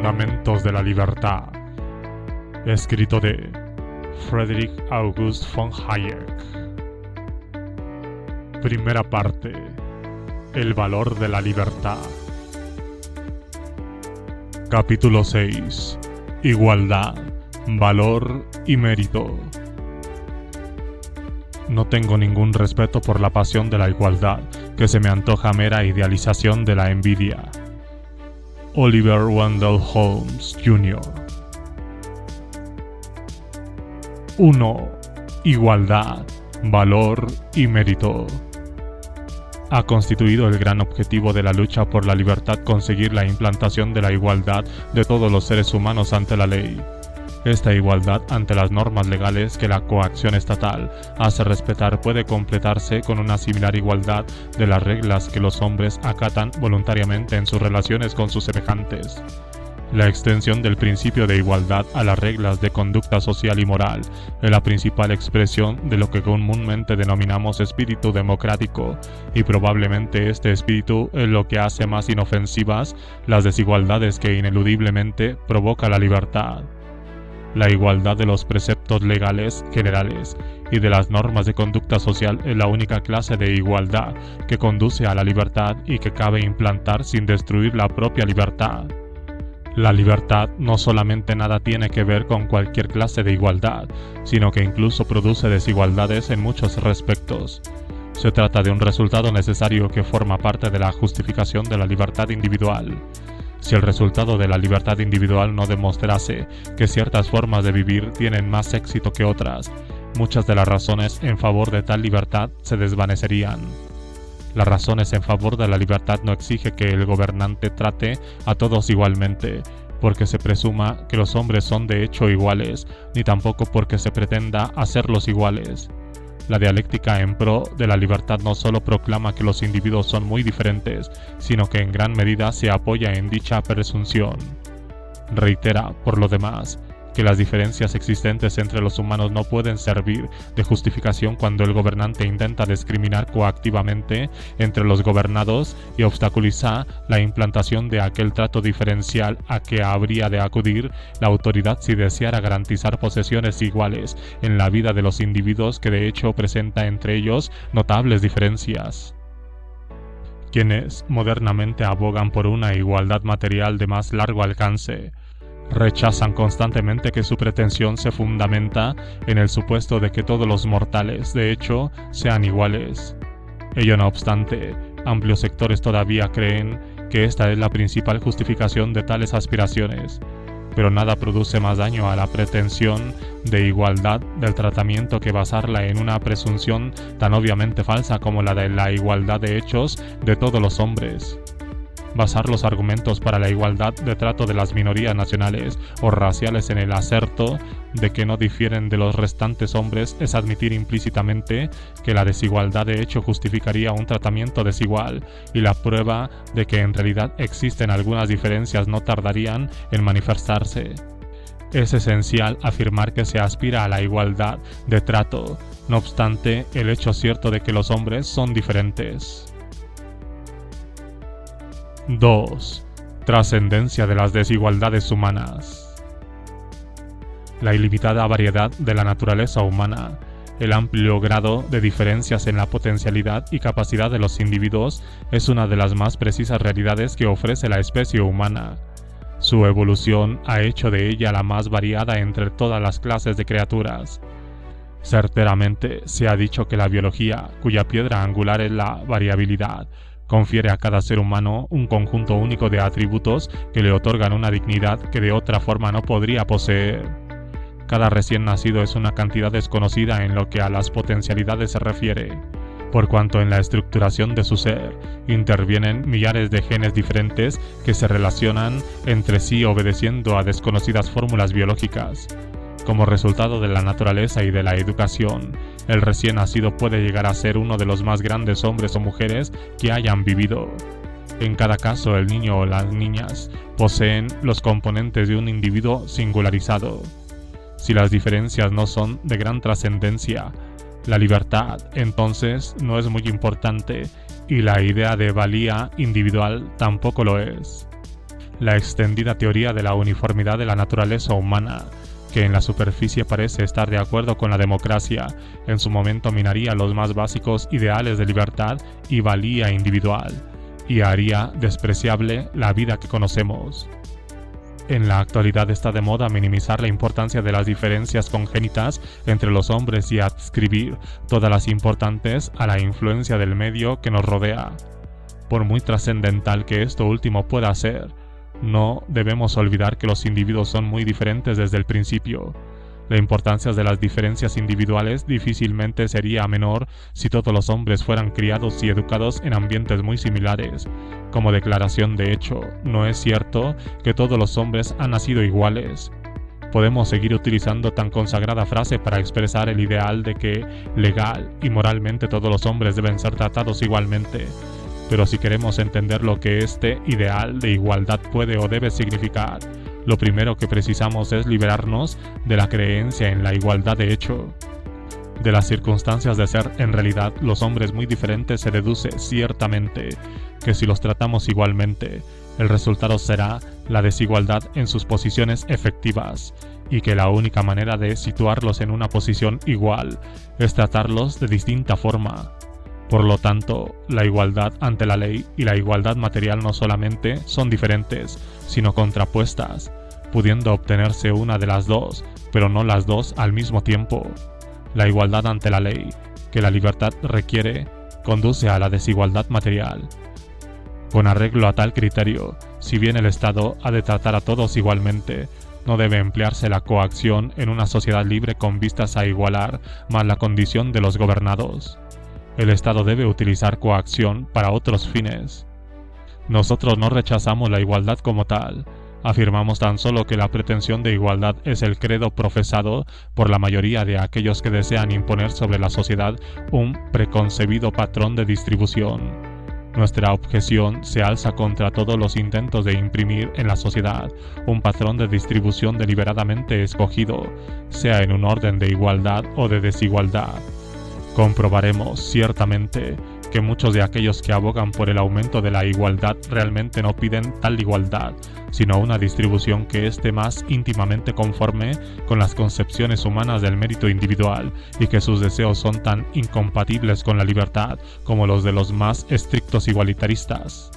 Fundamentos de la Libertad, escrito de Friedrich August von Hayek. Primera parte: el valor de la libertad. Capítulo 6: Igualdad, valor y mérito. No tengo ningún respeto por la pasión de la igualdad, que se me antoja mera idealización de la envidia. Oliver Wendell Holmes, Jr. 1. Igualdad, valor y mérito. Ha constituido el gran objetivo de la lucha por la libertad conseguir la implantación de la igualdad de todos los seres humanos ante la ley. Esta igualdad ante las normas legales que la coacción estatal hace respetar puede completarse con una similar igualdad de las reglas que los hombres acatan voluntariamente en sus relaciones con sus semejantes. La extensión del principio de igualdad a las reglas de conducta social y moral es la principal expresión de lo que comúnmente denominamos espíritu democrático, y probablemente este espíritu es lo que hace más inofensivas las desigualdades que ineludiblemente provoca la libertad. La igualdad de los preceptos legales generales y de las normas de conducta social es la única clase de igualdad que conduce a la libertad y que cabe implantar sin destruir la propia libertad. La libertad no solamente nada tiene que ver con cualquier clase de igualdad, sino que incluso produce desigualdades en muchos respectos. Se trata de un resultado necesario que forma parte de la justificación de la libertad individual. Si el resultado de la libertad individual no demostrase que ciertas formas de vivir tienen más éxito que otras, muchas de las razones en favor de tal libertad se desvanecerían. Las razones en favor de la libertad no exige que el gobernante trate a todos igualmente, porque se presuma que los hombres son de hecho iguales, ni tampoco porque se pretenda hacerlos iguales. La dialéctica en pro de la libertad no solo proclama que los individuos son muy diferentes, sino que en gran medida se apoya en dicha presunción. Reitera, por lo demás, que las diferencias existentes entre los humanos no pueden servir de justificación cuando el gobernante intenta discriminar coactivamente entre los gobernados y obstaculiza la implantación de aquel trato diferencial a que habría de acudir la autoridad si deseara garantizar posesiones iguales en la vida de los individuos, que de hecho presenta entre ellos notables diferencias. Quienes modernamente abogan por una igualdad material de más largo alcance rechazan constantemente que su pretensión se fundamenta en el supuesto de que todos los mortales, de hecho, sean iguales. Ello no obstante, amplios sectores todavía creen que esta es la principal justificación de tales aspiraciones, pero nada produce más daño a la pretensión de igualdad del tratamiento que basarla en una presunción tan obviamente falsa como la de la igualdad de hechos de todos los hombres. Basar los argumentos para la igualdad de trato de las minorías nacionales o raciales en el aserto de que no difieren de los restantes hombres es admitir implícitamente que la desigualdad de hecho justificaría un tratamiento desigual, y la prueba de que en realidad existen algunas diferencias no tardarían en manifestarse. Es esencial afirmar que se aspira a la igualdad de trato, no obstante el hecho cierto de que los hombres son diferentes. 2. Trascendencia de las desigualdades humanas. La ilimitada variedad de la naturaleza humana, el amplio grado de diferencias en la potencialidad y capacidad de los individuos es una de las más precisas realidades que ofrece la especie humana. Su evolución ha hecho de ella la más variada entre todas las clases de criaturas. Certeramente se ha dicho que la biología, cuya piedra angular es la variabilidad, confiere a cada ser humano un conjunto único de atributos que le otorgan una dignidad que de otra forma no podría poseer. Cada recién nacido es una cantidad desconocida en lo que a las potencialidades se refiere, por cuanto en la estructuración de su ser intervienen millares de genes diferentes que se relacionan entre sí obedeciendo a desconocidas fórmulas biológicas. Como resultado de la naturaleza y de la educación, el recién nacido puede llegar a ser uno de los más grandes hombres o mujeres que hayan vivido. En cada caso, el niño o las niñas poseen los componentes de un individuo singularizado. Si las diferencias no son de gran trascendencia, la libertad entonces no es muy importante, y la idea de valía individual tampoco lo es. la extendida teoría de la uniformidad de la naturaleza humana, que en la superficie parece estar de acuerdo con la democracia, en su momento minaría los más básicos ideales de libertad y valía individual, y haría despreciable la vida que conocemos. En la actualidad está de moda minimizar la importancia de las diferencias congénitas entre los hombres y adscribir todas las importantes a la influencia del medio que nos rodea. Por muy trascendental que esto último pueda ser, no debemos olvidar que los individuos son muy diferentes desde el principio. La importancia de las diferencias individuales difícilmente sería menor si todos los hombres fueran criados y educados en ambientes muy similares. Como declaración de hecho, no es cierto que todos los hombres han nacido iguales. Podemos seguir utilizando tan consagrada frase para expresar el ideal de que legal y moralmente todos los hombres deben ser tratados igualmente. Pero si queremos entender lo que este ideal de igualdad puede o debe significar, lo primero que precisamos es liberarnos de la creencia en la igualdad de hecho. De las circunstancias de ser en realidad los hombres muy diferentes se deduce ciertamente que si los tratamos igualmente, el resultado será la desigualdad en sus posiciones efectivas, y que la única manera de situarlos en una posición igual es tratarlos de distinta forma. Por lo tanto, la igualdad ante la ley y la igualdad material no solamente son diferentes, sino contrapuestas, pudiendo obtenerse una de las dos, pero no las dos al mismo tiempo. La igualdad ante la ley, que la libertad requiere, conduce a la desigualdad material. Con arreglo a tal criterio, si bien el Estado ha de tratar a todos igualmente, no debe emplearse la coacción en una sociedad libre con vistas a igualar más la condición de los gobernados. El Estado debe utilizar coacción para otros fines. Nosotros no rechazamos la igualdad como tal, afirmamos tan solo que la pretensión de igualdad es el credo profesado por la mayoría de aquellos que desean imponer sobre la sociedad un preconcebido patrón de distribución. Nuestra objeción se alza contra todos los intentos de imprimir en la sociedad un patrón de distribución deliberadamente escogido, sea en un orden de igualdad o de desigualdad. Comprobaremos ciertamente que muchos de aquellos que abogan por el aumento de la igualdad realmente no piden tal igualdad, sino una distribución que esté más íntimamente conforme con las concepciones humanas del mérito individual, y que sus deseos son tan incompatibles con la libertad como los de los más estrictos igualitaristas.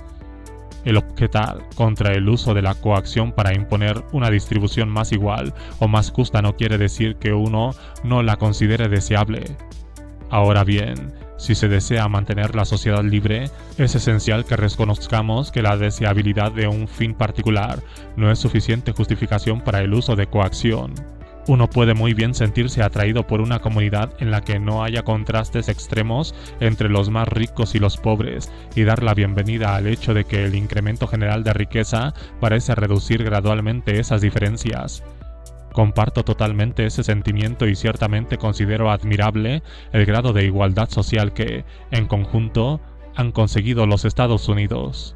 El objetar contra el uso de la coacción para imponer una distribución más igual o más justa no quiere decir que uno no la considere deseable. Ahora bien, si se desea mantener la sociedad libre, es esencial que reconozcamos que la deseabilidad de un fin particular no es suficiente justificación para el uso de coacción. Uno puede muy bien sentirse atraído por una comunidad en la que no haya contrastes extremos entre los más ricos y los pobres, y dar la bienvenida al hecho de que el incremento general de riqueza parece reducir gradualmente esas diferencias. Comparto totalmente ese sentimiento y ciertamente considero admirable el grado de igualdad social que, en conjunto, han conseguido los Estados Unidos.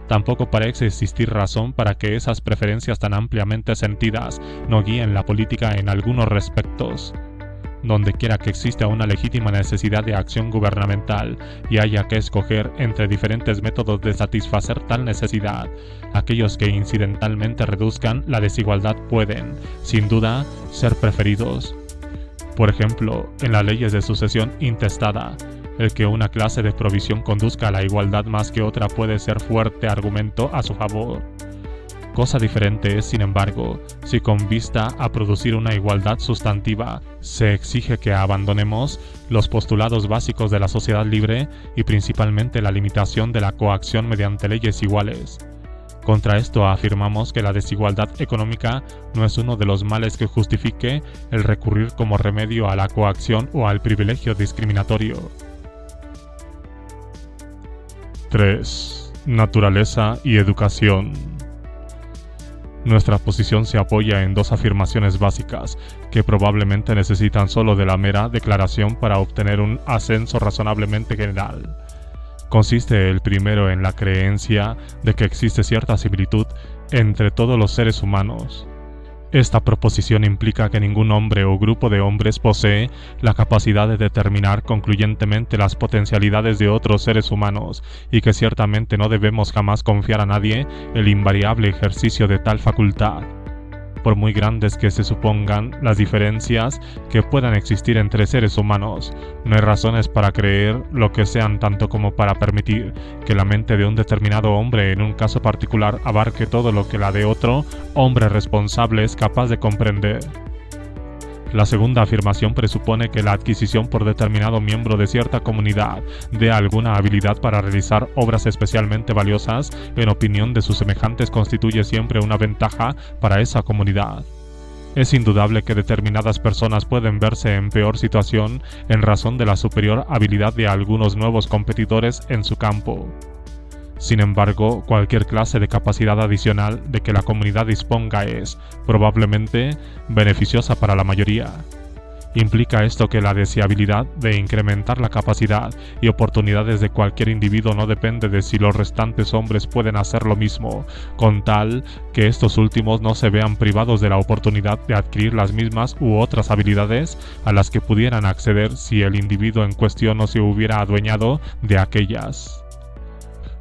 Tampoco parece existir razón para que esas preferencias tan ampliamente sentidas no guíen la política en algunos respectos. Donde quiera que exista una legítima necesidad de acción gubernamental y haya que escoger entre diferentes métodos de satisfacer tal necesidad, aquellos que incidentalmente reduzcan la desigualdad pueden, sin duda, ser preferidos. Por ejemplo, en las leyes de sucesión intestada, el que una clase de provisión conduzca a la igualdad más que otra puede ser fuerte argumento a su favor. Cosa diferente es, sin embargo, si con vista a producir una igualdad sustantiva, se exige que abandonemos los postulados básicos de la sociedad libre y principalmente la limitación de la coacción mediante leyes iguales. Contra esto afirmamos que la desigualdad económica no es uno de los males que justifique el recurrir como remedio a la coacción o al privilegio discriminatorio. 3. Naturaleza y educación. Nuestra posición se apoya en dos afirmaciones básicas que probablemente necesitan solo de la mera declaración para obtener un ascenso razonablemente general. Consiste el primero en la creencia de que existe cierta similitud entre todos los seres humanos. Esta proposición implica que ningún hombre o grupo de hombres posee la capacidad de determinar concluyentemente las potencialidades de otros seres humanos y que ciertamente no debemos jamás confiar a nadie el invariable ejercicio de tal facultad. Por muy grandes que se supongan las diferencias que puedan existir entre seres humanos, no hay razones para creer lo que sean tanto como para permitir que la mente de un determinado hombre en un caso particular abarque todo lo que la de otro hombre responsable es capaz de comprender. La segunda afirmación presupone que la adquisición por determinado miembro de cierta comunidad de alguna habilidad para realizar obras especialmente valiosas, en opinión de sus semejantes, constituye siempre una ventaja para esa comunidad. Es indudable que determinadas personas pueden verse en peor situación en razón de la superior habilidad de algunos nuevos competidores en su campo. Sin embargo, cualquier clase de capacidad adicional de que la comunidad disponga es, probablemente, beneficiosa para la mayoría. Implica esto que la deseabilidad de incrementar la capacidad y oportunidades de cualquier individuo no depende de si los restantes hombres pueden hacer lo mismo, con tal que estos últimos no se vean privados de la oportunidad de adquirir las mismas u otras habilidades a las que pudieran acceder si el individuo en cuestión no se hubiera adueñado de aquellas.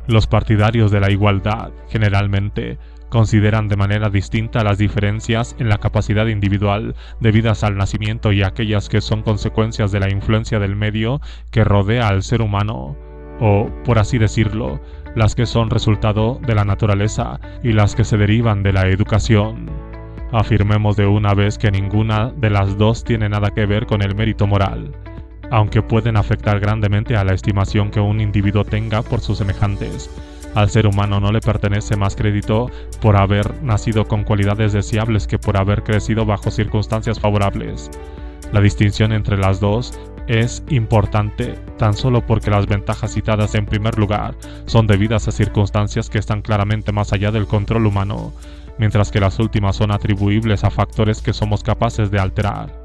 Los partidarios de la igualdad, generalmente, consideran de manera distinta las diferencias en la capacidad individual debidas al nacimiento y aquellas que son consecuencias de la influencia del medio que rodea al ser humano, o, por así decirlo, las que son resultado de la naturaleza y las que se derivan de la educación. Afirmemos de una vez que ninguna de las dos tiene nada que ver con el mérito moral, aunque pueden afectar grandemente a la estimación que un individuo tenga por sus semejantes. Al ser humano no le pertenece más crédito por haber nacido con cualidades deseables que por haber crecido bajo circunstancias favorables. La distinción entre las dos es importante tan solo porque las ventajas citadas en primer lugar son debidas a circunstancias que están claramente más allá del control humano, mientras que las últimas son atribuibles a factores que somos capaces de alterar.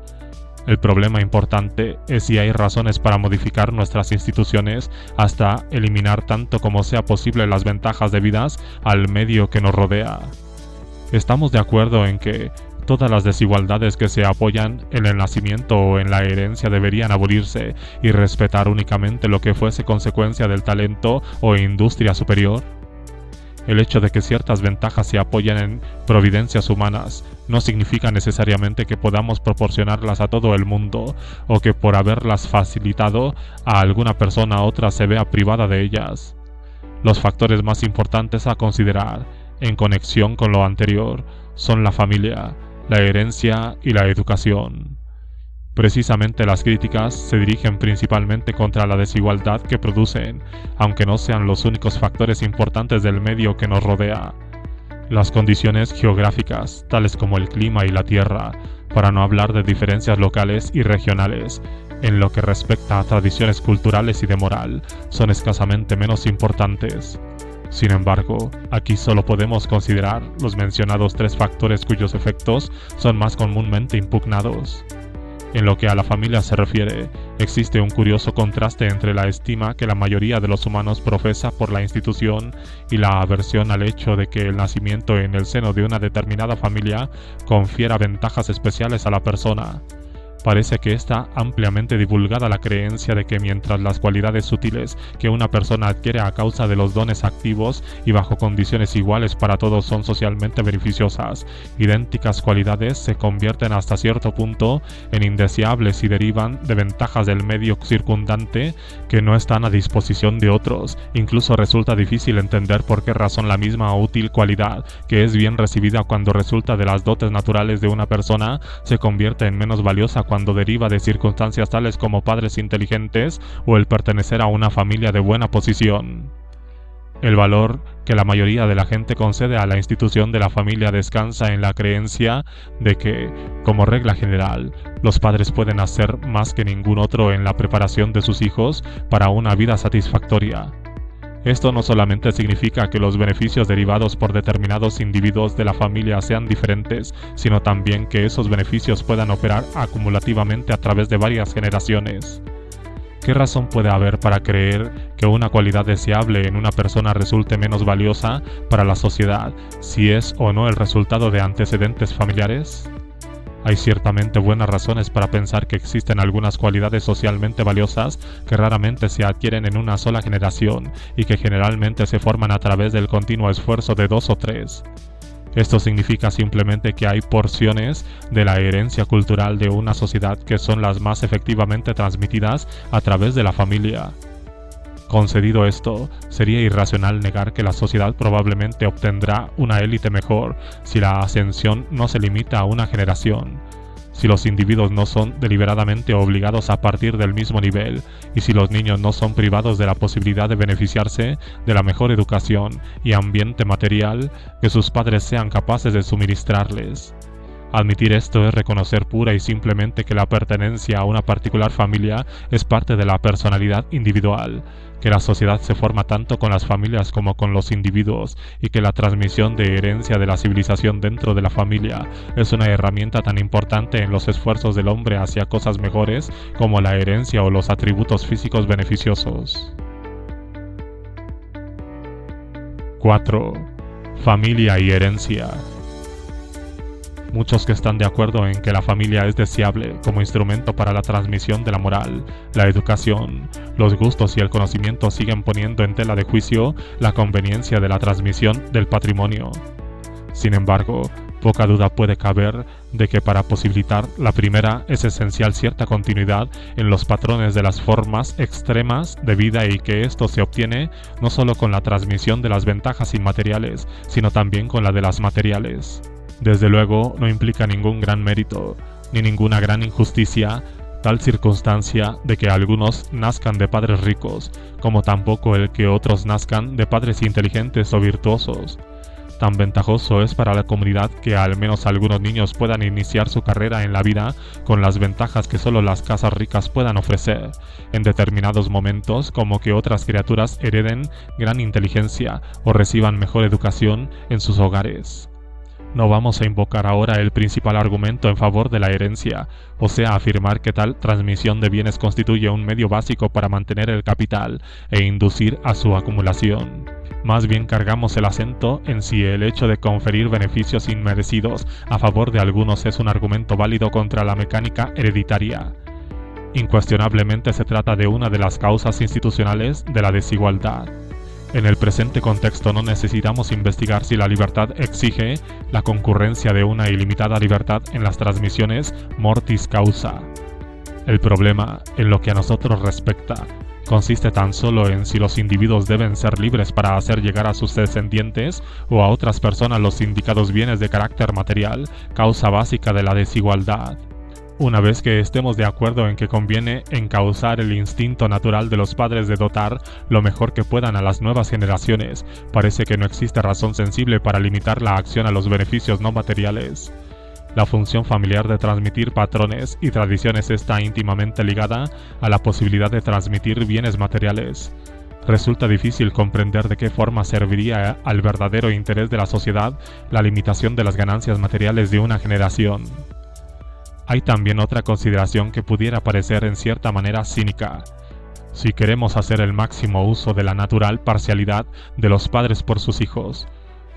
El problema importante es si hay razones para modificar nuestras instituciones hasta eliminar tanto como sea posible las ventajas debidas al medio que nos rodea. Estamos de acuerdo en que todas las desigualdades que se apoyan en el nacimiento o en la herencia deberían abolirse y respetar únicamente lo que fuese consecuencia del talento o industria superior. El hecho de que ciertas ventajas se apoyen en providencias humanas no significa necesariamente que podamos proporcionarlas a todo el mundo o que por haberlas facilitado a alguna persona otra se vea privada de ellas. Los factores más importantes a considerar, en conexión con lo anterior, son la familia, la herencia y la educación. Precisamente las críticas se dirigen principalmente contra la desigualdad que producen, aunque no sean los únicos factores importantes del medio que nos rodea. Las condiciones geográficas, tales como el clima y la tierra, para no hablar de diferencias locales y regionales, en lo que respecta a tradiciones culturales y de moral, son escasamente menos importantes. Sin embargo, aquí solo podemos considerar los mencionados tres factores cuyos efectos son más comúnmente impugnados. En lo que a la familia se refiere, existe un curioso contraste entre la estima que la mayoría de los humanos profesa por la institución y la aversión al hecho de que el nacimiento en el seno de una determinada familia confiera ventajas especiales a la persona. Parece que está ampliamente divulgada la creencia de que mientras las cualidades sutiles que una persona adquiere a causa de los dones activos y bajo condiciones iguales para todos son socialmente beneficiosas, idénticas cualidades se convierten hasta cierto punto en indeseables y derivan de ventajas del medio circundante que no están a disposición de otros. Incluso resulta difícil entender por qué razón la misma útil cualidad, que es bien recibida cuando resulta de las dotes naturales de una persona, se convierte en menos valiosa cuando deriva de circunstancias tales como padres inteligentes o el pertenecer a una familia de buena posición. El valor que la mayoría de la gente concede a la institución de la familia descansa en la creencia de que, como regla general, los padres pueden hacer más que ningún otro en la preparación de sus hijos para una vida satisfactoria. Esto no solamente significa que los beneficios derivados por determinados individuos de la familia sean diferentes, sino también que esos beneficios puedan operar acumulativamente a través de varias generaciones. ¿Qué razón puede haber para creer que una cualidad deseable en una persona resulte menos valiosa para la sociedad si es o no el resultado de antecedentes familiares? Hay ciertamente buenas razones para pensar que existen algunas cualidades socialmente valiosas que raramente se adquieren en una sola generación y que generalmente se forman a través del continuo esfuerzo de 2 o 3. Esto significa simplemente que hay porciones de la herencia cultural de una sociedad que son las más efectivamente transmitidas a través de la familia. Concedido esto, sería irracional negar que la sociedad probablemente obtendrá una élite mejor si la ascensión no se limita a una generación, si los individuos no son deliberadamente obligados a partir del mismo nivel y si los niños no son privados de la posibilidad de beneficiarse de la mejor educación y ambiente material que sus padres sean capaces de suministrarles. Admitir esto es reconocer pura y simplemente que la pertenencia a una particular familia es parte de la personalidad individual, que la sociedad se forma tanto con las familias como con los individuos y que la transmisión de herencia de la civilización dentro de la familia es una herramienta tan importante en los esfuerzos del hombre hacia cosas mejores como la herencia o los atributos físicos beneficiosos. 4. Familia y herencia. Muchos que están de acuerdo en que la familia es deseable como instrumento para la transmisión de la moral, la educación, los gustos y el conocimiento siguen poniendo en tela de juicio la conveniencia de la transmisión del patrimonio. Sin embargo, poca duda puede caber de que para posibilitar la primera es esencial cierta continuidad en los patrones de las formas extremas de vida y que esto se obtiene no solo con la transmisión de las ventajas inmateriales, sino también con la de las materiales. Desde luego, no implica ningún gran mérito, ni ninguna gran injusticia, tal circunstancia de que algunos nazcan de padres ricos, como tampoco el que otros nazcan de padres inteligentes o virtuosos. Tan ventajoso es para la comunidad que al menos algunos niños puedan iniciar su carrera en la vida con las ventajas que solo las casas ricas puedan ofrecer, en determinados momentos, como que otras criaturas hereden gran inteligencia o reciban mejor educación en sus hogares. No vamos a invocar ahora el principal argumento en favor de la herencia, o sea, afirmar que tal transmisión de bienes constituye un medio básico para mantener el capital e inducir a su acumulación. Más bien cargamos el acento en si el hecho de conferir beneficios inmerecidos a favor de algunos es un argumento válido contra la mecánica hereditaria. Incuestionablemente se trata de una de las causas institucionales de la desigualdad. En el presente contexto no necesitamos investigar si la libertad exige la concurrencia de una ilimitada libertad en las transmisiones mortis causa. El problema, en lo que a nosotros respecta, consiste tan solo en si los individuos deben ser libres para hacer llegar a sus descendientes o a otras personas los indicados bienes de carácter material, causa básica de la desigualdad. Una vez que estemos de acuerdo en que conviene encauzar el instinto natural de los padres de dotar lo mejor que puedan a las nuevas generaciones, parece que no existe razón sensible para limitar la acción a los beneficios no materiales. La función familiar de transmitir patrones y tradiciones está íntimamente ligada a la posibilidad de transmitir bienes materiales. Resulta difícil comprender de qué forma serviría al verdadero interés de la sociedad la limitación de las ganancias materiales de una generación. Hay también otra consideración que pudiera parecer en cierta manera cínica. Si queremos hacer el máximo uso de la natural parcialidad de los padres por sus hijos,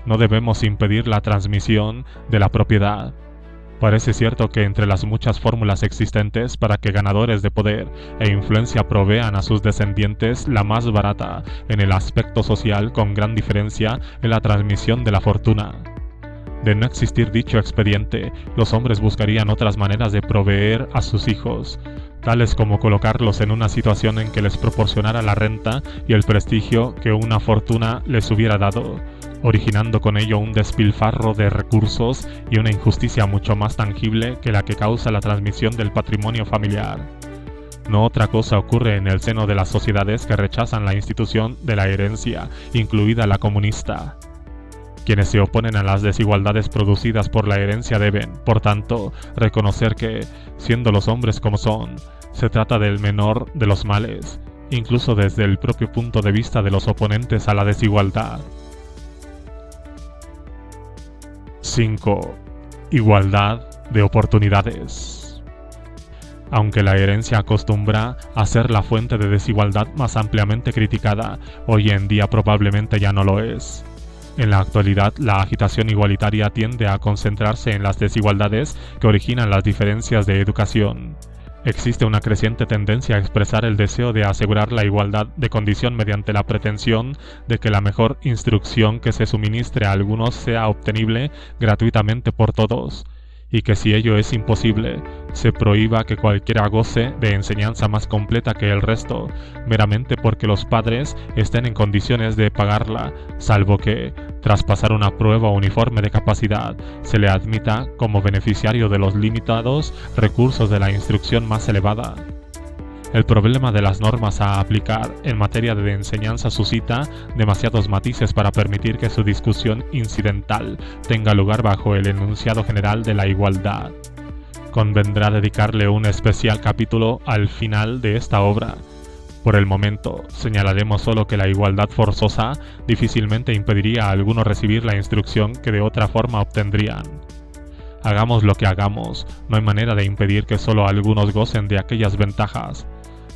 no debemos impedir la transmisión de la propiedad. Parece cierto que entre las muchas fórmulas existentes para que ganadores de poder e influencia provean a sus descendientes, la más barata en el aspecto social con gran diferencia es la transmisión de la fortuna. De no existir dicho expediente, los hombres buscarían otras maneras de proveer a sus hijos, tales como colocarlos en una situación en que les proporcionara la renta y el prestigio que una fortuna les hubiera dado, originando con ello un despilfarro de recursos y una injusticia mucho más tangible que la que causa la transmisión del patrimonio familiar. No otra cosa ocurre en el seno de las sociedades que rechazan la institución de la herencia, incluida la comunista. Quienes se oponen a las desigualdades producidas por la herencia deben, por tanto, reconocer que, siendo los hombres como son, se trata del menor de los males, incluso desde el propio punto de vista de los oponentes a la desigualdad. 5. Igualdad de oportunidades. Aunque la herencia acostumbra a ser la fuente de desigualdad más ampliamente criticada, hoy en día probablemente ya no lo es. En la actualidad, la agitación igualitaria tiende a concentrarse en las desigualdades que originan las diferencias de educación. Existe una creciente tendencia a expresar el deseo de asegurar la igualdad de condición mediante la pretensión de que la mejor instrucción que se suministre a algunos sea obtenible gratuitamente por todos, y que si ello es imposible, se prohíba que cualquiera goce de enseñanza más completa que el resto, meramente porque los padres estén en condiciones de pagarla, salvo que, tras pasar una prueba uniforme de capacidad, se le admita como beneficiario de los limitados recursos de la instrucción más elevada. El problema de las normas a aplicar en materia de enseñanza suscita demasiados matices para permitir que su discusión incidental tenga lugar bajo el enunciado general de la igualdad. Convendrá dedicarle un especial capítulo al final de esta obra. Por el momento, señalaremos solo que la igualdad forzosa difícilmente impediría a algunos recibir la instrucción que de otra forma obtendrían. Hagamos lo que hagamos, no hay manera de impedir que solo algunos gocen de aquellas ventajas.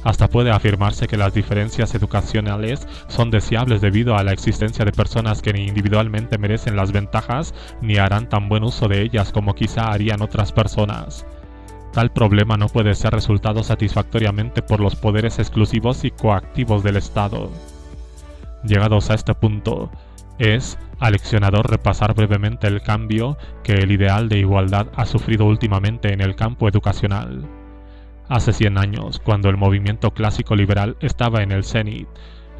Hasta puede afirmarse que las diferencias educacionales son deseables debido a la existencia de personas que ni individualmente merecen las ventajas ni harán tan buen uso de ellas como quizá harían otras personas. Tal problema no puede ser resuelto satisfactoriamente por los poderes exclusivos y coactivos del Estado. Llegados a este punto, es aleccionador repasar brevemente el cambio que el ideal de igualdad ha sufrido últimamente en el campo educacional. Hace 100 años, cuando el movimiento clásico liberal estaba en el cenit,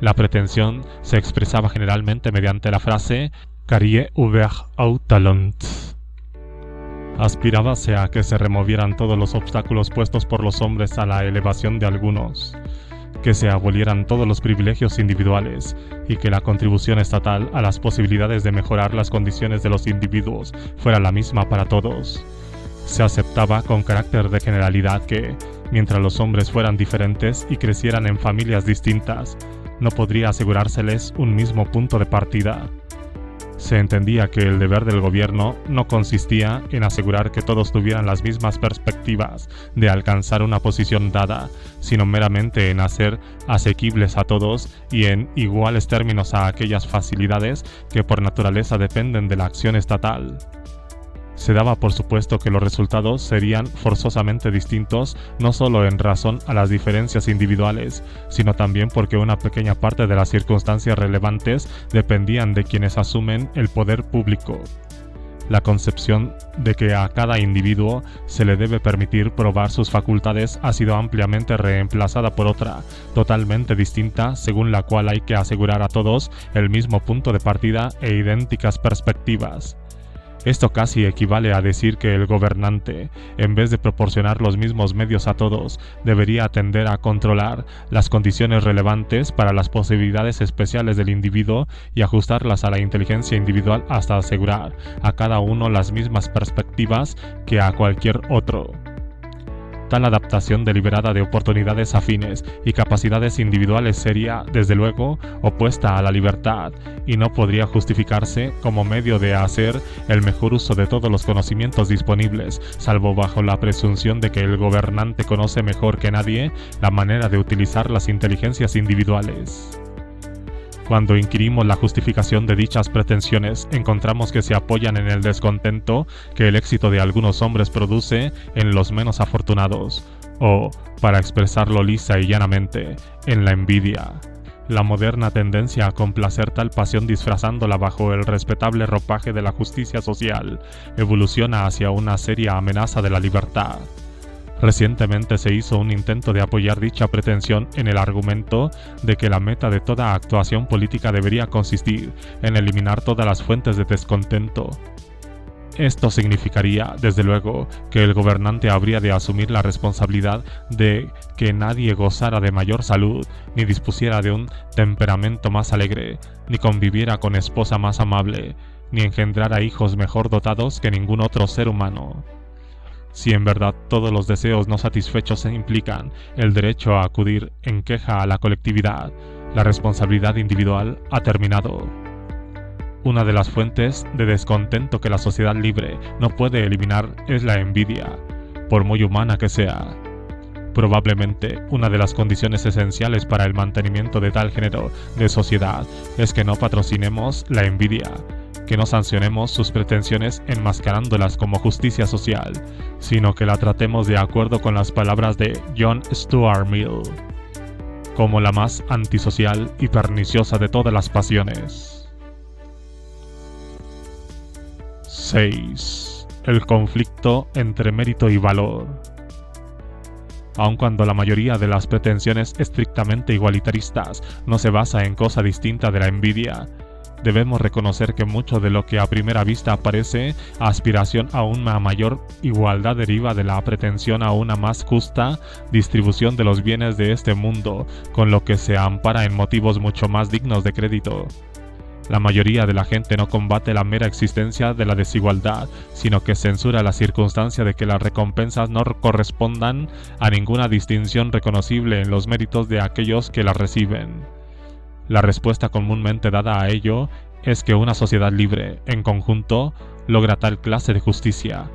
la pretensión se expresaba generalmente mediante la frase «Carrière ouverte au talent». Aspirábase a que se removieran todos los obstáculos puestos por los hombres a la elevación de algunos, que se abolieran todos los privilegios individuales y que la contribución estatal a las posibilidades de mejorar las condiciones de los individuos fuera la misma para todos. Se aceptaba con carácter de generalidad que, mientras los hombres fueran diferentes y crecieran en familias distintas, no podría asegurárseles un mismo punto de partida. Se entendía que el deber del gobierno no consistía en asegurar que todos tuvieran las mismas perspectivas de alcanzar una posición dada, sino meramente en hacer asequibles a todos y en iguales términos a aquellas facilidades que por naturaleza dependen de la acción estatal. Se daba por supuesto que los resultados serían forzosamente distintos, no solo en razón a las diferencias individuales, sino también porque una pequeña parte de las circunstancias relevantes dependían de quienes asumen el poder público. La concepción de que a cada individuo se le debe permitir probar sus facultades ha sido ampliamente reemplazada por otra, totalmente distinta, según la cual hay que asegurar a todos el mismo punto de partida e idénticas perspectivas. Esto casi equivale a decir que el gobernante, en vez de proporcionar los mismos medios a todos, debería atender a controlar las condiciones relevantes para las posibilidades especiales del individuo y ajustarlas a la inteligencia individual hasta asegurar a cada uno las mismas perspectivas que a cualquier otro. Tal adaptación deliberada de oportunidades afines y capacidades individuales sería, desde luego, opuesta a la libertad y no podría justificarse como medio de hacer el mejor uso de todos los conocimientos disponibles, salvo bajo la presunción de que el gobernante conoce mejor que nadie la manera de utilizar las inteligencias individuales. Cuando inquirimos la justificación de dichas pretensiones, encontramos que se apoyan en el descontento que el éxito de algunos hombres produce en los menos afortunados, o, para expresarlo lisa y llanamente, en la envidia. La moderna tendencia a complacer tal pasión disfrazándola bajo el respetable ropaje de la justicia social evoluciona hacia una seria amenaza de la libertad. Recientemente se hizo un intento de apoyar dicha pretensión en el argumento de que la meta de toda actuación política debería consistir en eliminar todas las fuentes de descontento. Esto significaría, desde luego, que el gobernante habría de asumir la responsabilidad de que nadie gozara de mayor salud, ni dispusiera de un temperamento más alegre, ni conviviera con esposa más amable, ni engendrara hijos mejor dotados que ningún otro ser humano. Si en verdad todos los deseos no satisfechos implican el derecho a acudir en queja a la colectividad, la responsabilidad individual ha terminado. Una de las fuentes de descontento que la sociedad libre no puede eliminar es la envidia, por muy humana que sea. Probablemente una de las condiciones esenciales para el mantenimiento de tal género de sociedad es que no patrocinemos la envidia, que no sancionemos sus pretensiones enmascarándolas como justicia social, sino que la tratemos de acuerdo con las palabras de John Stuart Mill, como la más antisocial y perniciosa de todas las pasiones. 6. El conflicto entre mérito y valor. Aun cuando la mayoría de las pretensiones estrictamente igualitaristas no se basa en cosa distinta de la envidia, debemos reconocer que mucho de lo que a primera vista parece aspiración a una mayor igualdad deriva de la pretensión a una más justa distribución de los bienes de este mundo, con lo que se ampara en motivos mucho más dignos de crédito. La mayoría de la gente no combate la mera existencia de la desigualdad, sino que censura la circunstancia de que las recompensas no correspondan a ninguna distinción reconocible en los méritos de aquellos que las reciben. La respuesta comúnmente dada a ello es que una sociedad libre, en conjunto, logra tal clase de justicia.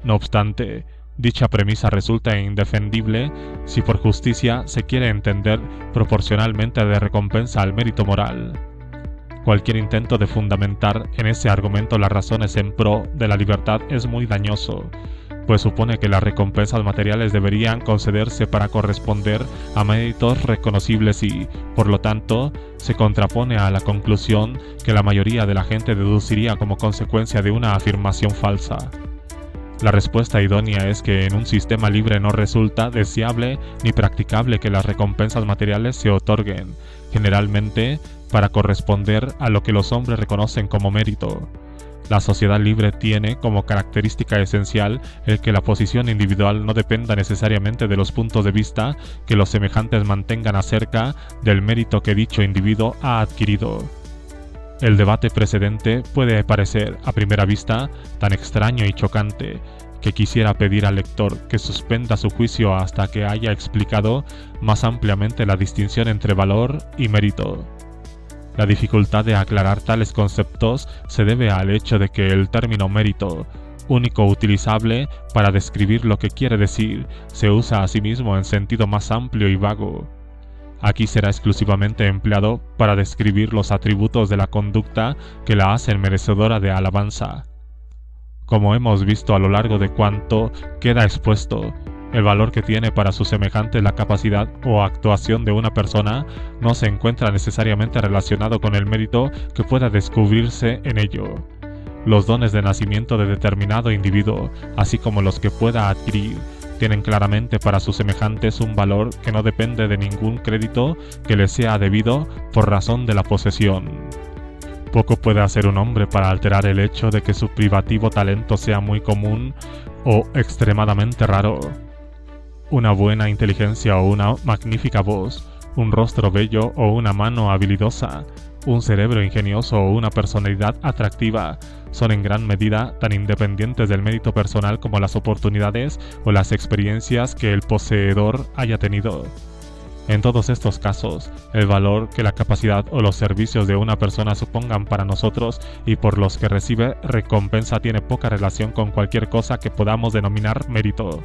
No obstante, dicha premisa resulta indefendible si por justicia se quiere entender proporcionalmente de recompensa al mérito moral. Cualquier intento de fundamentar en ese argumento las razones en pro de la libertad es muy dañoso, pues supone que las recompensas materiales deberían concederse para corresponder a méritos reconocibles y, por lo tanto, se contrapone a la conclusión que la mayoría de la gente deduciría como consecuencia de una afirmación falsa. La respuesta idónea es que en un sistema libre no resulta deseable ni practicable que las recompensas materiales se otorguen, generalmente, para corresponder a lo que los hombres reconocen como mérito. La sociedad libre tiene como característica esencial el que la posición individual no dependa necesariamente de los puntos de vista que los semejantes mantengan acerca del mérito que dicho individuo ha adquirido. El debate precedente puede parecer, a primera vista, tan extraño y chocante, que quisiera pedir al lector que suspenda su juicio hasta que haya explicado más ampliamente la distinción entre valor y mérito. La dificultad de aclarar tales conceptos se debe al hecho de que el término mérito, único utilizable para describir lo que quiere decir, se usa a sí mismo en sentido más amplio y vago. Aquí será exclusivamente empleado para describir los atributos de la conducta que la hacen merecedora de alabanza. Como hemos visto a lo largo de cuanto queda expuesto, el valor que tiene para sus semejantes la capacidad o actuación de una persona no se encuentra necesariamente relacionado con el mérito que pueda descubrirse en ello. Los dones de nacimiento de determinado individuo, así como los que pueda adquirir, tienen claramente para sus semejantes un valor que no depende de ningún crédito que le sea debido por razón de la posesión. Poco puede hacer un hombre para alterar el hecho de que su privativo talento sea muy común o extremadamente raro. Una buena inteligencia o una magnífica voz, un rostro bello o una mano habilidosa, un cerebro ingenioso o una personalidad atractiva, son en gran medida tan independientes del mérito personal como las oportunidades o las experiencias que el poseedor haya tenido. En todos estos casos, el valor que la capacidad o los servicios de una persona supongan para nosotros y por los que recibe recompensa tiene poca relación con cualquier cosa que podamos denominar mérito.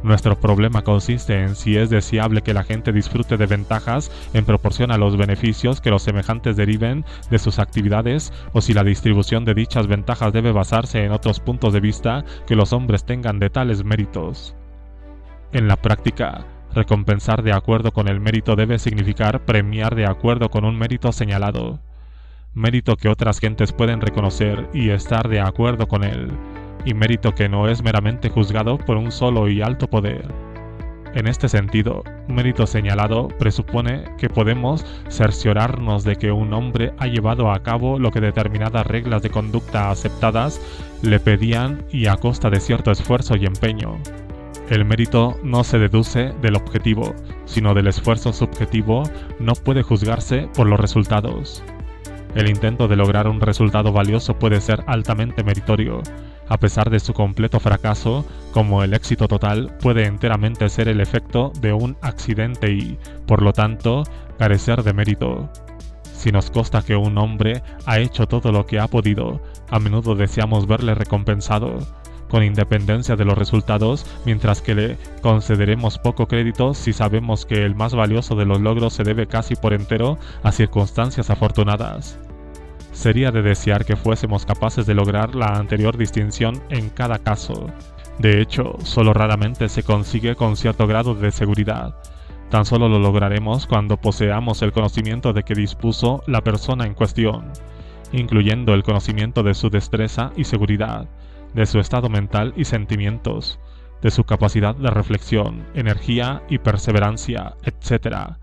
Nuestro problema consiste en si es deseable que la gente disfrute de ventajas en proporción a los beneficios que los semejantes deriven de sus actividades o si la distribución de dichas ventajas debe basarse en otros puntos de vista que los hombres tengan de tales méritos. En la práctica, recompensar de acuerdo con el mérito debe significar premiar de acuerdo con un mérito señalado, mérito que otras gentes pueden reconocer y estar de acuerdo con él, y mérito que no es meramente juzgado por un solo y alto poder. En este sentido, mérito señalado presupone que podemos cerciorarnos de que un hombre ha llevado a cabo lo que determinadas reglas de conducta aceptadas le pedían y a costa de cierto esfuerzo y empeño. El mérito no se deduce del objetivo, sino del esfuerzo subjetivo, no puede juzgarse por los resultados. El intento de lograr un resultado valioso puede ser altamente meritorio, a pesar de su completo fracaso, como el éxito total puede enteramente ser el efecto de un accidente y, por lo tanto, carecer de mérito. Si nos consta que un hombre ha hecho todo lo que ha podido, a menudo deseamos verle recompensado, con independencia de los resultados, mientras que le concederemos poco crédito si sabemos que el más valioso de los logros se debe casi por entero a circunstancias afortunadas. Sería de desear que fuésemos capaces de lograr la anterior distinción en cada caso. De hecho, solo raramente se consigue con cierto grado de seguridad. Tan solo lo lograremos cuando poseamos el conocimiento de que dispuso la persona en cuestión, incluyendo el conocimiento de su destreza y seguridad, de su estado mental y sentimientos, de su capacidad de reflexión, energía y perseverancia, etc.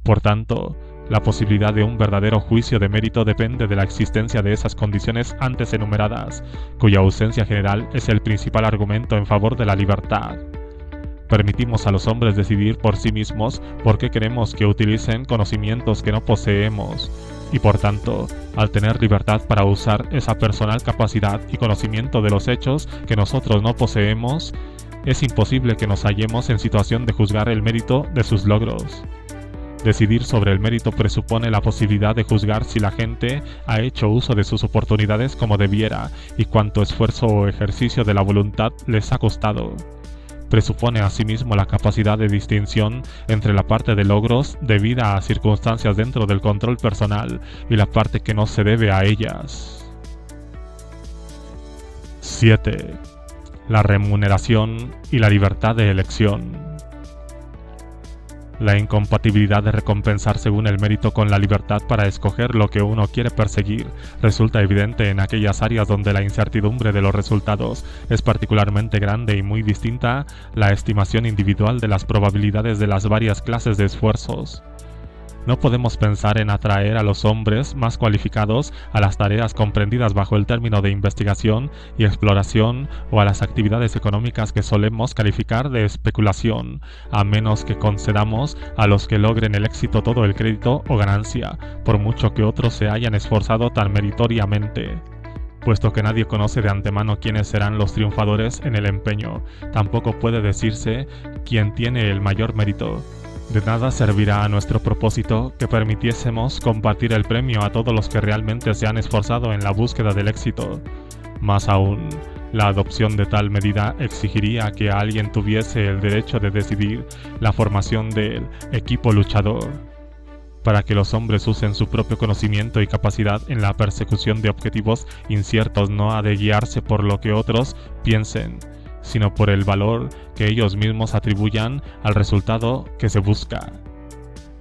Por tanto, la posibilidad de un verdadero juicio de mérito depende de la existencia de esas condiciones antes enumeradas, cuya ausencia general es el principal argumento en favor de la libertad. Permitimos a los hombres decidir por sí mismos por qué queremos que utilicen conocimientos que no poseemos, y por tanto, al tener libertad para usar esa personal capacidad y conocimiento de los hechos que nosotros no poseemos, es imposible que nos hallemos en situación de juzgar el mérito de sus logros. Decidir sobre el mérito presupone la posibilidad de juzgar si la gente ha hecho uso de sus oportunidades como debiera y cuánto esfuerzo o ejercicio de la voluntad les ha costado. Presupone asimismo la capacidad de distinción entre la parte de logros debida a circunstancias dentro del control personal y la parte que no se debe a ellas. 7. La remuneración y la libertad de elección. La incompatibilidad de recompensar según el mérito con la libertad para escoger lo que uno quiere perseguir resulta evidente en aquellas áreas donde la incertidumbre de los resultados es particularmente grande y muy distinta la estimación individual de las probabilidades de las varias clases de esfuerzos. No podemos pensar en atraer a los hombres más cualificados a las tareas comprendidas bajo el término de investigación y exploración o a las actividades económicas que solemos calificar de especulación, a menos que concedamos a los que logren el éxito todo el crédito o ganancia, por mucho que otros se hayan esforzado tan meritoriamente. Puesto que nadie conoce de antemano quiénes serán los triunfadores en el empeño, tampoco puede decirse quién tiene el mayor mérito. De nada servirá a nuestro propósito que permitiésemos compartir el premio a todos los que realmente se han esforzado en la búsqueda del éxito. Más aún, la adopción de tal medida exigiría que alguien tuviese el derecho de decidir la formación del equipo luchador. Para que los hombres usen su propio conocimiento y capacidad en la persecución de objetivos inciertos no ha de guiarse por lo que otros piensen, sino por el valor que ellos mismos atribuyan al resultado que se busca.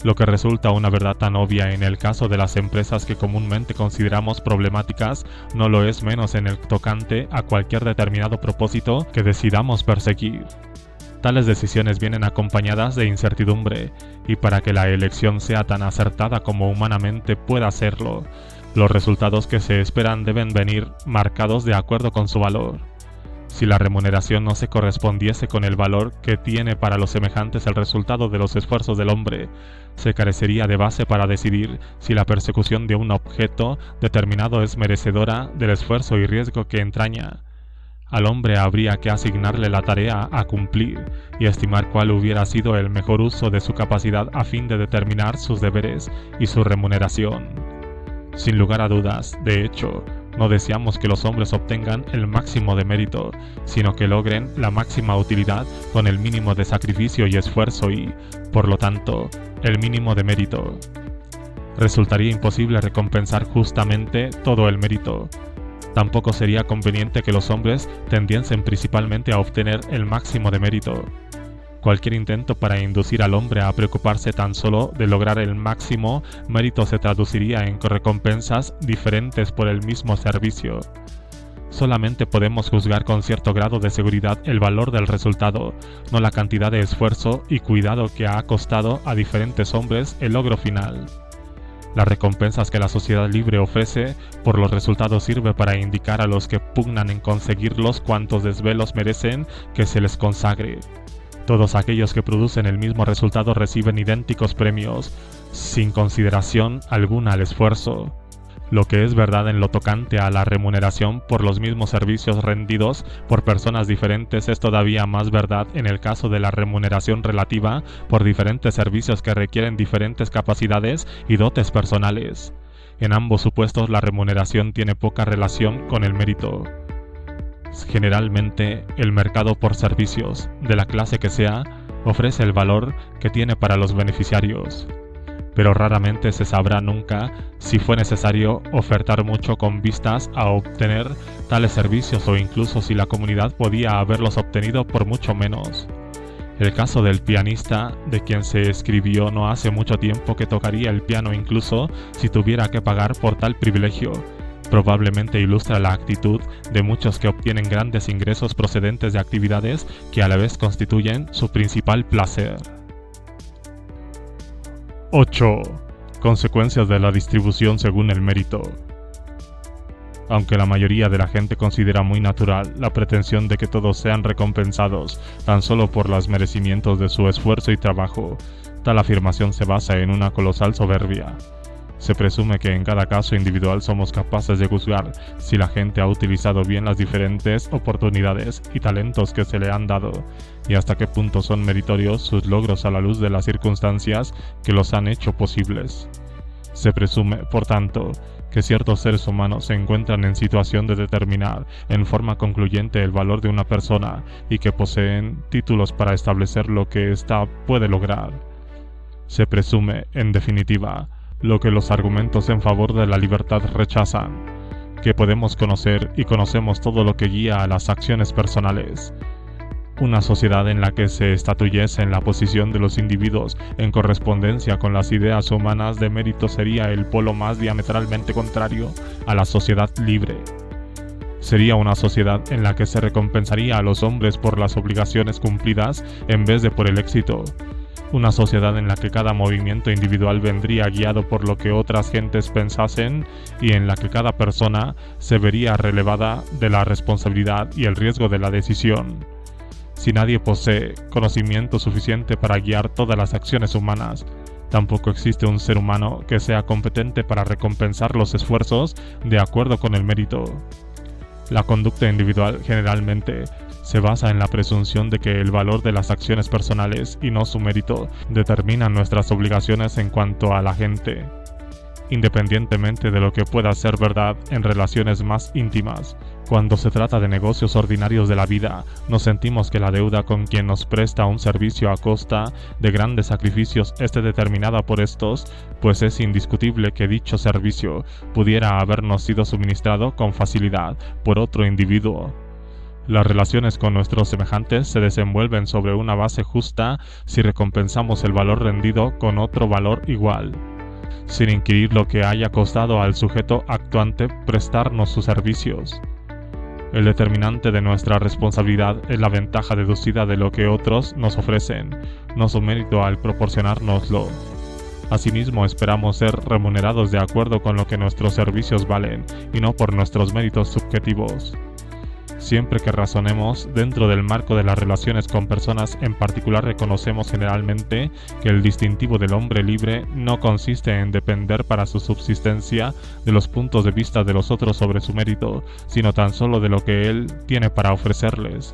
Lo que resulta una verdad tan obvia en el caso de las empresas que comúnmente consideramos problemáticas, no lo es menos en el tocante a cualquier determinado propósito que decidamos perseguir. Tales decisiones vienen acompañadas de incertidumbre, y para que la elección sea tan acertada como humanamente pueda serlo, los resultados que se esperan deben venir marcados de acuerdo con su valor. Si la remuneración no se correspondiese con el valor que tiene para los semejantes el resultado de los esfuerzos del hombre, se carecería de base para decidir si la persecución de un objeto determinado es merecedora del esfuerzo y riesgo que entraña. Al hombre habría que asignarle la tarea a cumplir y estimar cuál hubiera sido el mejor uso de su capacidad a fin de determinar sus deberes y su remuneración. Sin lugar a dudas, de hecho, no deseamos que los hombres obtengan el máximo de mérito, sino que logren la máxima utilidad con el mínimo de sacrificio y esfuerzo y, por lo tanto, el mínimo de mérito. Resultaría imposible recompensar justamente todo el mérito. Tampoco sería conveniente que los hombres tendiesen principalmente a obtener el máximo de mérito. Cualquier intento para inducir al hombre a preocuparse tan solo de lograr el máximo mérito se traduciría en recompensas diferentes por el mismo servicio. Solamente podemos juzgar con cierto grado de seguridad el valor del resultado, no la cantidad de esfuerzo y cuidado que ha costado a diferentes hombres el logro final. Las recompensas que la sociedad libre ofrece por los resultados sirve para indicar a los que pugnan en conseguirlos cuántos desvelos merecen que se les consagre. Todos aquellos que producen el mismo resultado reciben idénticos premios, sin consideración alguna al esfuerzo. Lo que es verdad en lo tocante a la remuneración por los mismos servicios rendidos por personas diferentes es todavía más verdad en el caso de la remuneración relativa por diferentes servicios que requieren diferentes capacidades y dotes personales. En ambos supuestos la remuneración tiene poca relación con el mérito. Generalmente, el mercado por servicios, de la clase que sea, ofrece el valor que tiene para los beneficiarios, pero raramente se sabrá nunca si fue necesario ofertar mucho con vistas a obtener tales servicios o incluso si la comunidad podía haberlos obtenido por mucho menos. El caso del pianista, de quien se escribió no hace mucho tiempo que tocaría el piano incluso si tuviera que pagar por tal privilegio, probablemente ilustra la actitud de muchos que obtienen grandes ingresos procedentes de actividades que a la vez constituyen su principal placer. 8. Consecuencias de la distribución según el mérito. Aunque la mayoría de la gente considera muy natural la pretensión de que todos sean recompensados tan solo por los merecimientos de su esfuerzo y trabajo, tal afirmación se basa en una colosal soberbia. Se presume que en cada caso individual somos capaces de juzgar si la gente ha utilizado bien las diferentes oportunidades y talentos que se le han dado, y hasta qué punto son meritorios sus logros a la luz de las circunstancias que los han hecho posibles. Se presume, por tanto, que ciertos seres humanos se encuentran en situación de determinar en forma concluyente el valor de una persona y que poseen títulos para establecer lo que ésta puede lograr. Se presume, en definitiva, lo que los argumentos en favor de la libertad rechazan, que podemos conocer y conocemos todo lo que guía a las acciones personales. Una sociedad en la que se estatuyese en la posición de los individuos en correspondencia con las ideas humanas de mérito sería el polo más diametralmente contrario a la sociedad libre. Sería una sociedad en la que se recompensaría a los hombres por las obligaciones cumplidas en vez de por el éxito. Una sociedad en la que cada movimiento individual vendría guiado por lo que otras gentes pensasen y en la que cada persona se vería relevada de la responsabilidad y el riesgo de la decisión. Si nadie posee conocimiento suficiente para guiar todas las acciones humanas, tampoco existe un ser humano que sea competente para recompensar los esfuerzos de acuerdo con el mérito. La conducta individual generalmente se basa en la presunción de que el valor de las acciones personales y no su mérito determinan nuestras obligaciones en cuanto a la gente. Independientemente de lo que pueda ser verdad en relaciones más íntimas, cuando se trata de negocios ordinarios de la vida, nos sentimos que la deuda con quien nos presta un servicio a costa de grandes sacrificios esté determinada por estos, pues es indiscutible que dicho servicio pudiera habernos sido suministrado con facilidad por otro individuo. Las relaciones con nuestros semejantes se desenvuelven sobre una base justa si recompensamos el valor rendido con otro valor igual, sin inquirir lo que haya costado al sujeto actuante prestarnos sus servicios. El determinante de nuestra responsabilidad es la ventaja deducida de lo que otros nos ofrecen, no su mérito al proporcionárnoslo. Asimismo, esperamos ser remunerados de acuerdo con lo que nuestros servicios valen y no por nuestros méritos subjetivos. Siempre que razonemos dentro del marco de las relaciones con personas en particular, reconocemos generalmente que el distintivo del hombre libre no consiste en depender para su subsistencia de los puntos de vista de los otros sobre su mérito, sino tan solo de lo que él tiene para ofrecerles.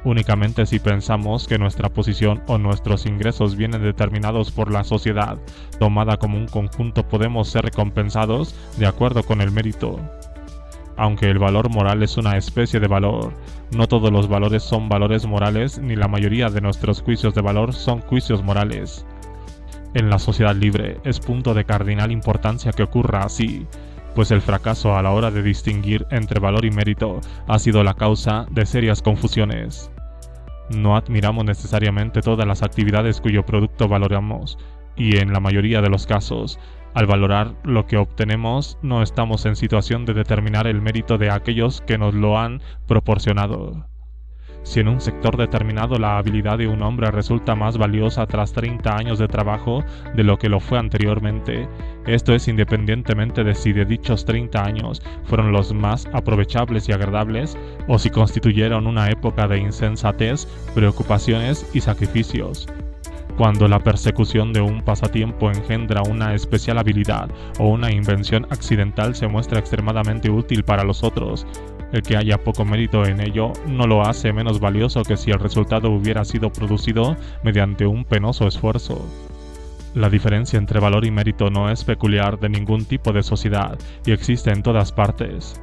Únicamente si pensamos que nuestra posición o nuestros ingresos vienen determinados por la sociedad tomada como un conjunto, podemos ser recompensados de acuerdo con el mérito. Aunque el valor moral es una especie de valor, no todos los valores son valores morales ni la mayoría de nuestros juicios de valor son juicios morales. En la sociedad libre es punto de cardinal importancia que ocurra así, pues el fracaso a la hora de distinguir entre valor y mérito ha sido la causa de serias confusiones. No admiramos necesariamente todas las actividades cuyo producto valoramos, y en la mayoría de los casos, al valorar lo que obtenemos, no estamos en situación de determinar el mérito de aquellos que nos lo han proporcionado. Si en un sector determinado la habilidad de un hombre resulta más valiosa tras 30 años de trabajo de lo que lo fue anteriormente, esto es independientemente de si de dichos 30 años fueron los más aprovechables y agradables o si constituyeron una época de insensatez, preocupaciones y sacrificios. Cuando la persecución de un pasatiempo engendra una especial habilidad o una invención accidental se muestra extremadamente útil para los otros, el que haya poco mérito en ello no lo hace menos valioso que si el resultado hubiera sido producido mediante un penoso esfuerzo. La diferencia entre valor y mérito no es peculiar de ningún tipo de sociedad y existe en todas partes.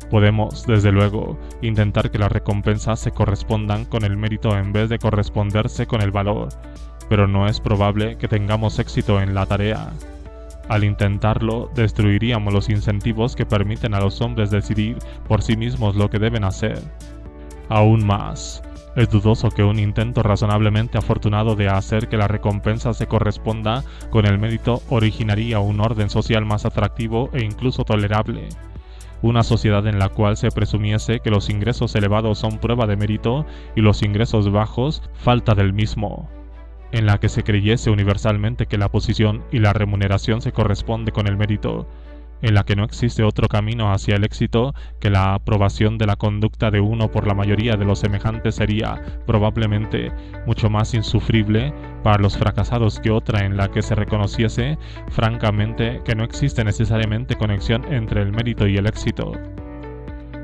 Podemos, desde luego, intentar que las recompensas se correspondan con el mérito en vez de corresponderse con el valor, pero no es probable que tengamos éxito en la tarea. Al intentarlo, destruiríamos los incentivos que permiten a los hombres decidir por sí mismos lo que deben hacer. Aún más, es dudoso que un intento razonablemente afortunado de hacer que la recompensa se corresponda con el mérito originaría un orden social más atractivo e incluso tolerable. Una sociedad en la cual se presumiese que los ingresos elevados son prueba de mérito y los ingresos bajos falta del mismo. En la que se creyese universalmente que la posición y la remuneración se corresponde con el mérito. En la que no existe otro camino hacia el éxito que la aprobación de la conducta de uno por la mayoría de los semejantes sería, probablemente, mucho más insufrible para los fracasados que otra en la que se reconociese, francamente, que no existe necesariamente conexión entre el mérito y el éxito.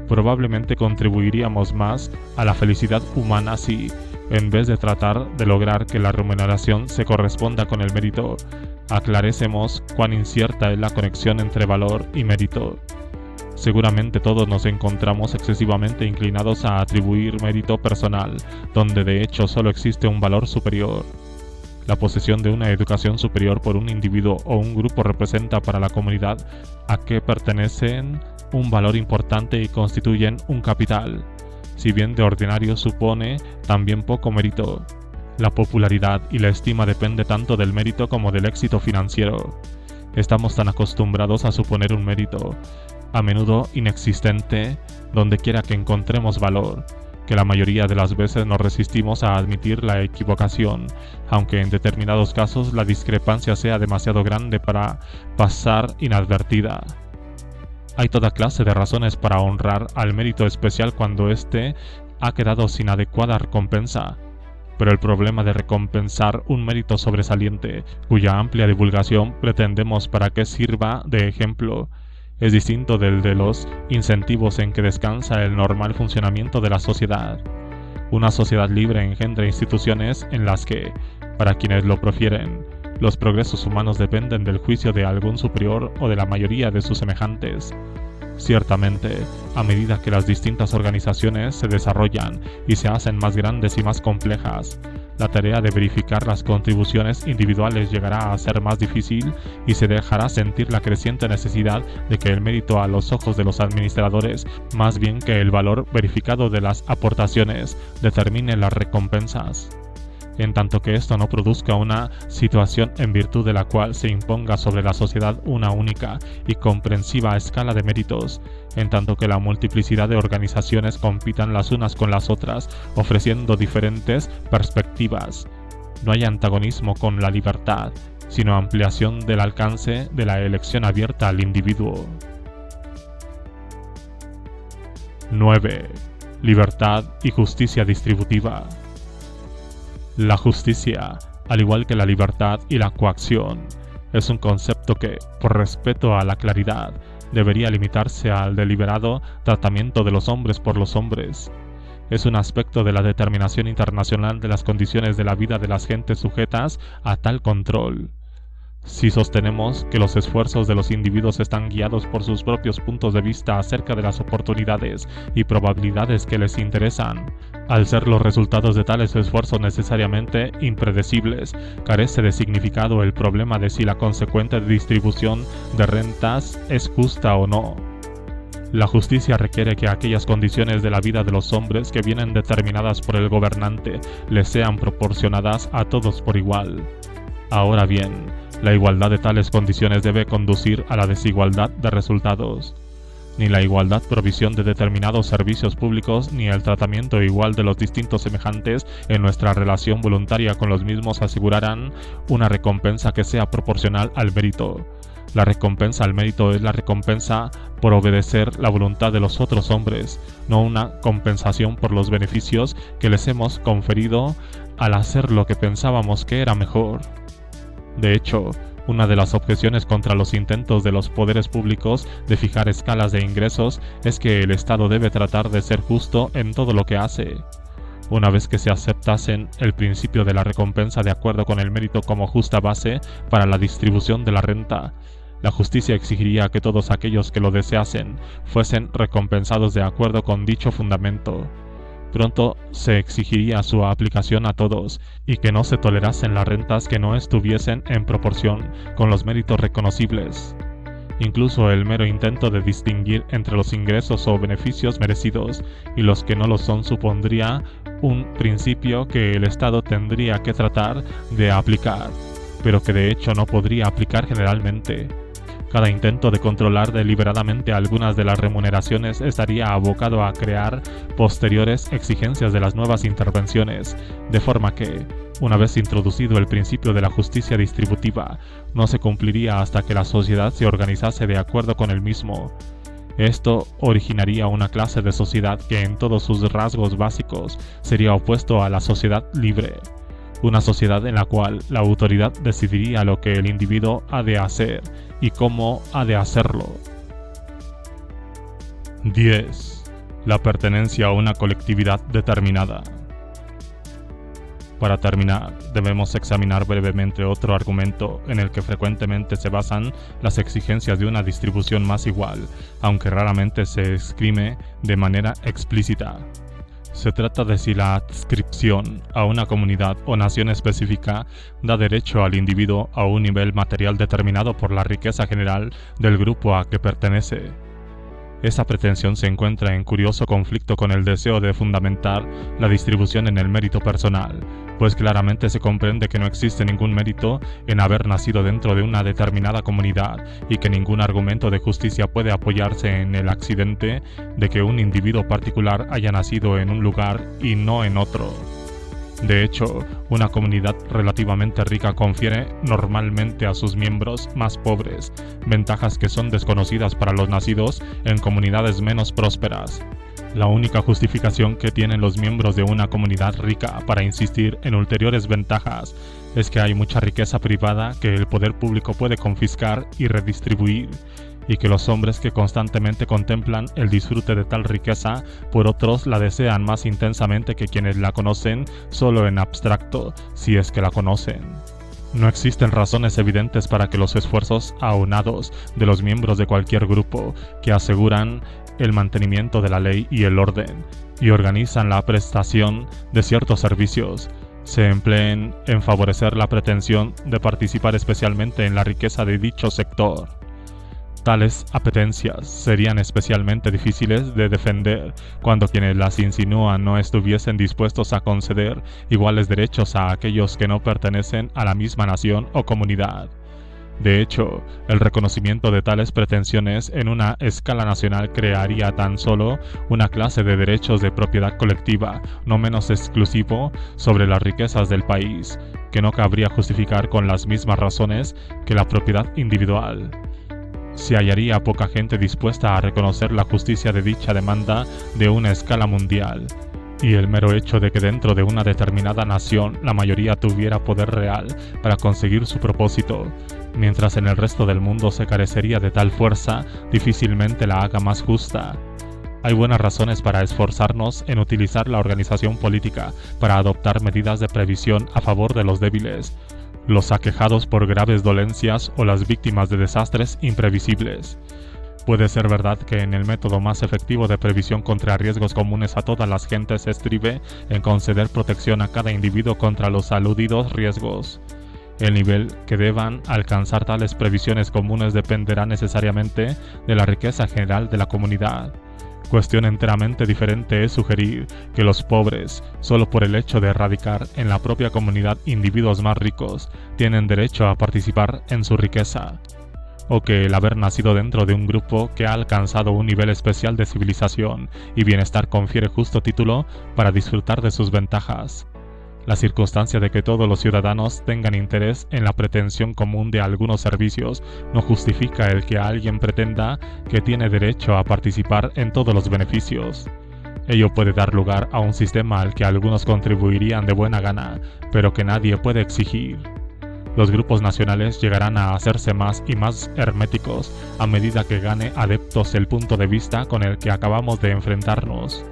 Probablemente contribuiríamos más a la felicidad humana si, en vez de tratar de lograr que la remuneración se corresponda con el mérito, aclarésemos cuán incierta es la conexión entre valor y mérito. Seguramente todos nos encontramos excesivamente inclinados a atribuir mérito personal, donde de hecho solo existe un valor superior. La posesión de una educación superior por un individuo o un grupo representa para la comunidad a que pertenecen un valor importante y constituyen un capital, si bien de ordinario supone también poco mérito. La popularidad y la estima depende tanto del mérito como del éxito financiero. Estamos tan acostumbrados a suponer un mérito, a menudo inexistente, donde quiera que encontremos valor, que la mayoría de las veces nos resistimos a admitir la equivocación, aunque en determinados casos la discrepancia sea demasiado grande para pasar inadvertida. Hay toda clase de razones para honrar al mérito especial cuando éste ha quedado sin adecuada recompensa. Pero el problema de recompensar un mérito sobresaliente, cuya amplia divulgación pretendemos para que sirva de ejemplo, es distinto del de los incentivos en que descansa el normal funcionamiento de la sociedad. Una sociedad libre engendra instituciones en las que, para quienes lo prefieren, los progresos humanos dependen del juicio de algún superior o de la mayoría de sus semejantes. Ciertamente, a medida que las distintas organizaciones se desarrollan y se hacen más grandes y más complejas, la tarea de verificar las contribuciones individuales llegará a ser más difícil y se dejará sentir la creciente necesidad de que el mérito a los ojos de los administradores, más bien que el valor verificado de las aportaciones, determine las recompensas. En tanto que esto no produzca una situación en virtud de la cual se imponga sobre la sociedad una única y comprensiva escala de méritos, en tanto que la multiplicidad de organizaciones compitan las unas con las otras, ofreciendo diferentes perspectivas, no hay antagonismo con la libertad, sino ampliación del alcance de la elección abierta al individuo. 9. Libertad y justicia distributiva. La justicia, al igual que la libertad y la coacción, es un concepto que, por respeto a la claridad, debería limitarse al deliberado tratamiento de los hombres por los hombres. Es un aspecto de la determinación internacional de las condiciones de la vida de las gentes sujetas a tal control. Si sostenemos que los esfuerzos de los individuos están guiados por sus propios puntos de vista acerca de las oportunidades y probabilidades que les interesan, al ser los resultados de tales esfuerzos necesariamente impredecibles, carece de significado el problema de si la consecuente distribución de rentas es justa o no. La justicia requiere que aquellas condiciones de la vida de los hombres que vienen determinadas por el gobernante les sean proporcionadas a todos por igual. Ahora bien, la igualdad de tales condiciones debe conducir a la desigualdad de resultados. Ni la igualdad provisión de determinados servicios públicos ni el tratamiento igual de los distintos semejantes en nuestra relación voluntaria con los mismos asegurarán una recompensa que sea proporcional al mérito. La recompensa al mérito es la recompensa por obedecer la voluntad de los otros hombres, no una compensación por los beneficios que les hemos conferido al hacer lo que pensábamos que era mejor. De hecho, una de las objeciones contra los intentos de los poderes públicos de fijar escalas de ingresos es que el Estado debe tratar de ser justo en todo lo que hace. Una vez que se aceptasen el principio de la recompensa de acuerdo con el mérito como justa base para la distribución de la renta, la justicia exigiría que todos aquellos que lo deseasen fuesen recompensados de acuerdo con dicho fundamento. Pronto se exigiría su aplicación a todos y que no se tolerasen las rentas que no estuviesen en proporción con los méritos reconocibles. Incluso el mero intento de distinguir entre los ingresos o beneficios merecidos y los que no lo son supondría un principio que el Estado tendría que tratar de aplicar, pero que de hecho no podría aplicar generalmente. Cada intento de controlar deliberadamente algunas de las remuneraciones estaría abocado a crear posteriores exigencias de las nuevas intervenciones, de forma que, una vez introducido el principio de la justicia distributiva, no se cumpliría hasta que la sociedad se organizase de acuerdo con el mismo. Esto originaría una clase de sociedad que en todos sus rasgos básicos sería opuesto a la sociedad libre. Una sociedad en la cual la autoridad decidiría lo que el individuo ha de hacer y cómo ha de hacerlo. 10. La pertenencia a una colectividad determinada. Para terminar, debemos examinar brevemente otro argumento en el que frecuentemente se basan las exigencias de una distribución más igual, aunque raramente se esgrime de manera explícita. Se trata de si la adscripción a una comunidad o nación específica da derecho al individuo a un nivel material determinado por la riqueza general del grupo a que pertenece. Esa pretensión se encuentra en curioso conflicto con el deseo de fundamentar la distribución en el mérito personal, pues claramente se comprende que no existe ningún mérito en haber nacido dentro de una determinada comunidad y que ningún argumento de justicia puede apoyarse en el accidente de que un individuo particular haya nacido en un lugar y no en otro. De hecho, una comunidad relativamente rica confiere normalmente a sus miembros más pobres ventajas que son desconocidas para los nacidos en comunidades menos prósperas. La única justificación que tienen los miembros de una comunidad rica para insistir en ulteriores ventajas es que hay mucha riqueza privada que el poder público puede confiscar y redistribuir, y que los hombres que constantemente contemplan el disfrute de tal riqueza por otros la desean más intensamente que quienes la conocen solo en abstracto, si es que la conocen. No existen razones evidentes para que los esfuerzos aunados de los miembros de cualquier grupo que aseguran el mantenimiento de la ley y el orden, y organizan la prestación de ciertos servicios, se empleen en favorecer la pretensión de participar especialmente en la riqueza de dicho sector. Tales apetencias serían especialmente difíciles de defender cuando quienes las insinúan no estuviesen dispuestos a conceder iguales derechos a aquellos que no pertenecen a la misma nación o comunidad. De hecho, el reconocimiento de tales pretensiones en una escala nacional crearía tan solo una clase de derechos de propiedad colectiva, no menos exclusivo, sobre las riquezas del país, que no cabría justificar con las mismas razones que la propiedad individual. Se hallaría poca gente dispuesta a reconocer la justicia de dicha demanda de una escala mundial, y el mero hecho de que dentro de una determinada nación la mayoría tuviera poder real para conseguir su propósito, mientras en el resto del mundo se carecería de tal fuerza, difícilmente la haga más justa. Hay buenas razones para esforzarnos en utilizar la organización política para adoptar medidas de previsión a favor de los débiles, los aquejados por graves dolencias o las víctimas de desastres imprevisibles. Puede ser verdad que en el método más efectivo de previsión contra riesgos comunes a todas las gentes estribe en conceder protección a cada individuo contra los aludidos riesgos. El nivel que deban alcanzar tales previsiones comunes dependerá necesariamente de la riqueza general de la comunidad. Cuestión enteramente diferente es sugerir que los pobres, solo por el hecho de radicar en la propia comunidad individuos más ricos, tienen derecho a participar en su riqueza, o que el haber nacido dentro de un grupo que ha alcanzado un nivel especial de civilización y bienestar confiere justo título para disfrutar de sus ventajas. La circunstancia de que todos los ciudadanos tengan interés en la pretensión común de algunos servicios no justifica el que alguien pretenda que tiene derecho a participar en todos los beneficios. Ello puede dar lugar a un sistema al que algunos contribuirían de buena gana, pero que nadie puede exigir. Los grupos nacionales llegarán a hacerse más y más herméticos a medida que gane adeptos el punto de vista con el que acabamos de enfrentarnos.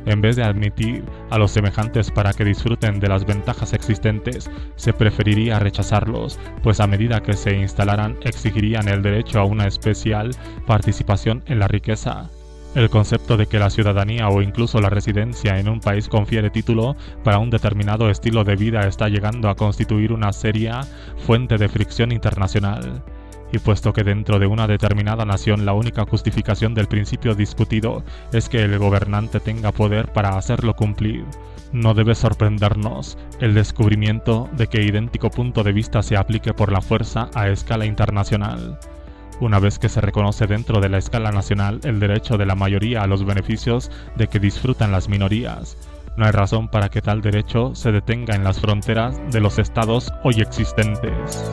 En vez de admitir a los semejantes para que disfruten de las ventajas existentes, se preferiría rechazarlos, pues a medida que se instalaran exigirían el derecho a una especial participación en la riqueza. El concepto de que la ciudadanía o incluso la residencia en un país confiere título para un determinado estilo de vida está llegando a constituir una seria fuente de fricción internacional. Y puesto que dentro de una determinada nación la única justificación del principio discutido es que el gobernante tenga poder para hacerlo cumplir, no debe sorprendernos el descubrimiento de que idéntico punto de vista se aplique por la fuerza a escala internacional. Una vez que se reconoce dentro de la escala nacional el derecho de la mayoría a los beneficios de que disfrutan las minorías, no hay razón para que tal derecho se detenga en las fronteras de los estados hoy existentes.